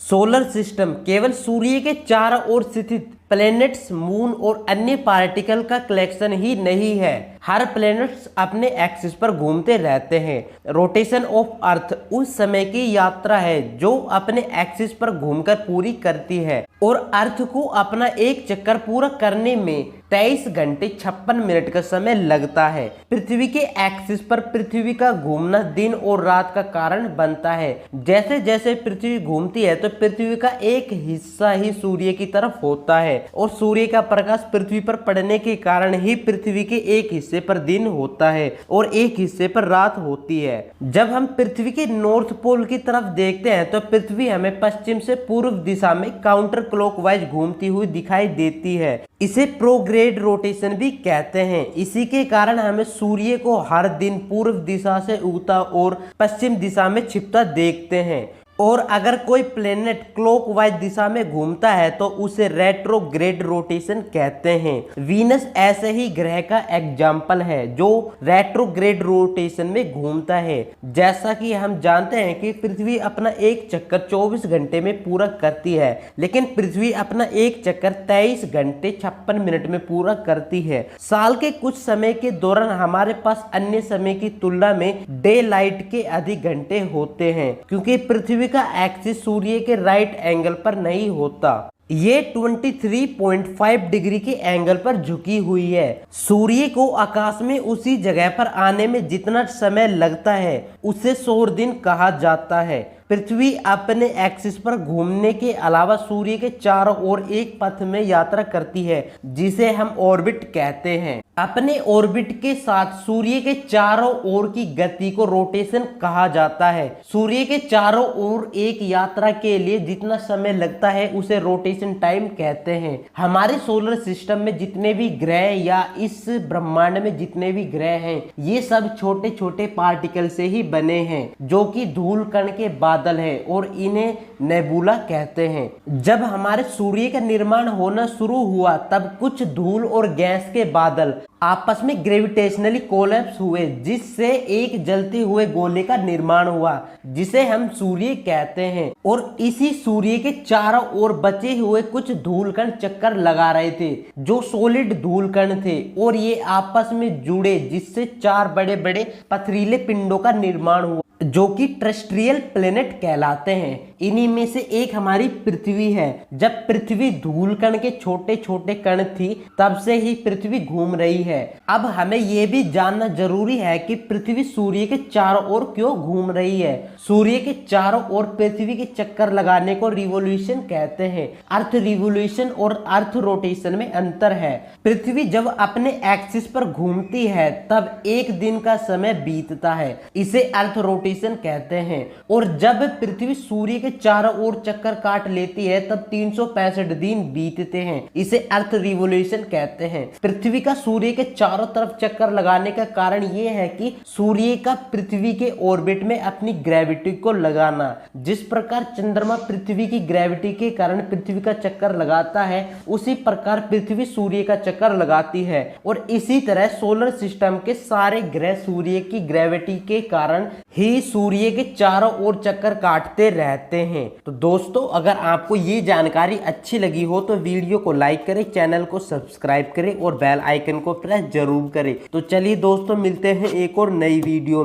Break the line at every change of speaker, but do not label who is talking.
Solar system केवल सूर्य के चारों ओर स्थित प्लैनेट्स, मून और अन्य पार्टिकल का कलेक्शन ही नहीं है। हर प्लैनेट्स अपने एक्सिस पर घूमते रहते हैं। रोटेशन ऑफ अर्थ उस समय की यात्रा है जो अपने एक्सिस पर घूमकर पूरी करती है और अर्थ को अपना एक चक्कर पूरा करने में 23 घंटे 56 मिनट का समय लगता है। पृथ्वी के एक्सिस पर पृथ्वी का घूमना दिन और रात का कारण बनता है। जैसे जैसे पृथ्वी घूमती है तो पृथ्वी का एक हिस्सा ही सूर्य की तरफ होता है और सूर्य का प्रकाश पृथ्वी पर पड़ने के कारण ही पृथ्वी के एक हिस्से पर दिन होता है और एक हिस्से पर रात होती है। जब हम पृथ्वी के नॉर्थ पोल की तरफ देखते हैं तो पृथ्वी हमें पश्चिम से पूर्व दिशा में काउंटर क्लॉकवाइज घूमती हुई दिखाई देती है। इसे प्रोग्रेड रोटेशन भी कहते हैं। इसी के कारण हमें सूर्य को हर दिन पूर्व दिशा से उगता और पश्चिम दिशा में छिपता देखते हैं। और अगर कोई प्लेनेट क्लॉकवाइज दिशा में घूमता है तो उसे रेट्रोग्रेड रोटेशन कहते हैं। वीनस ऐसे ही ग्रह का एग्जाम्पल है जो रेट्रोग्रेड रोटेशन में घूमता है। जैसा कि हम जानते हैं कि पृथ्वी अपना एक चक्कर 24 घंटे में पूरा करती है, लेकिन पृथ्वी अपना एक चक्कर 23 घंटे 56 मिनट में पूरा करती है। साल के कुछ समय के दौरान हमारे पास अन्य समय की तुलना में डे लाइट के अधिक घंटे होते हैं, क्योंकि पृथ्वी का एक्सिस सूर्य के राइट एंगल पर नहीं होता। ये 23.5 डिग्री के एंगल पर झुकी हुई है। सूर्य को आकाश में उसी जगह पर आने में जितना समय लगता है उसे सौर दिन कहा जाता है। पृथ्वी अपने एक्सिस पर घूमने के अलावा सूर्य के चारों ओर एक पथ में यात्रा करती है जिसे हम ऑर्बिट कहते हैं। अपने ऑर्बिट के साथ सूर्य के चारों ओर की गति को रोटेशन कहा जाता है। सूर्य के चारों ओर एक यात्रा के लिए जितना समय लगता है उसे रोटेशन टाइम कहते हैं। हमारे सोलर सिस्टम में जितने भी ग्रह या इस ब्रह्मांड में जितने भी ग्रह हैं ये सब छोटे छोटे पार्टिकल से ही बने हैं जो कि धूल कण के बादल है और इन्हें नेबुला कहते हैं। जब हमारे सूर्य का निर्माण होना शुरू हुआ तब कुछ धूल और गैस के बादल आपस में ग्रेविटेशनली कोलैप्स हुए जिससे एक जलते हुए गोले का निर्माण हुआ जिसे हम सूर्य कहते हैं। और इसी सूर्य के चारों ओर बचे हुए कुछ धूल कण चक्कर लगा रहे थे जो सॉलिड धूल कण थे और ये आपस में जुड़े जिससे 4 बड़े बड़े पथरीले पिंडों का निर्माण हुआ जो कि टेरेस्ट्रियल प्लेनेट कहलाते हैं। इन्हीं में से एक हमारी पृथ्वी है। जब पृथ्वी धूल कण के छोटे छोटे कण थी तब से ही पृथ्वी घूम रही है। अब हमें यह भी जानना जरूरी है कि पृथ्वी सूर्य के चारों ओर क्यों घूम रही है। सूर्य के चारों ओर पृथ्वी के चक्कर लगाने को रिवोल्यूशन कहते हैं। अर्थ रिवोल्यूशन और अर्थ रोटेशन में अंतर है। पृथ्वी जब अपने एक्सिस पर घूमती है तब एक दिन का समय बीतता है, इसे अर्थ रोटेशन कहते हैं। और जब पृथ्वी सूर्य के चारों ओर चक्कर काट लेती है तब 365 दिन बीतते हैं, इसे अर्थ रिवोल्यूशन कहते हैं। पृथ्वी का सूर्य के चारों तरफ चक्कर लगाने का कारण यह है कि सूर्य का पृथ्वी के ऑर्बिट में अपनी ग्रेविटी को लगाना। जिस प्रकार चंद्रमा पृथ्वी की ग्रेविटी के कारण पृथ्वी का चक्कर लगाता है उसी प्रकार पृथ्वी सूर्य का चक्कर लगाती है। और इसी तरह सोलर सिस्टम के सारे ग्रह सूर्य की ग्रेविटी के कारण ही सूर्य के चारों ओर चक्कर काटते रहते हैं। तो दोस्तों अगर आपको ये जानकारी अच्छी लगी हो तो वीडियो को लाइक करें, चैनल को सब्सक्राइब करें और बेल आइकन को प्रेस जरूर करें। तो चलिए दोस्तों मिलते हैं एक और नई वीडियो।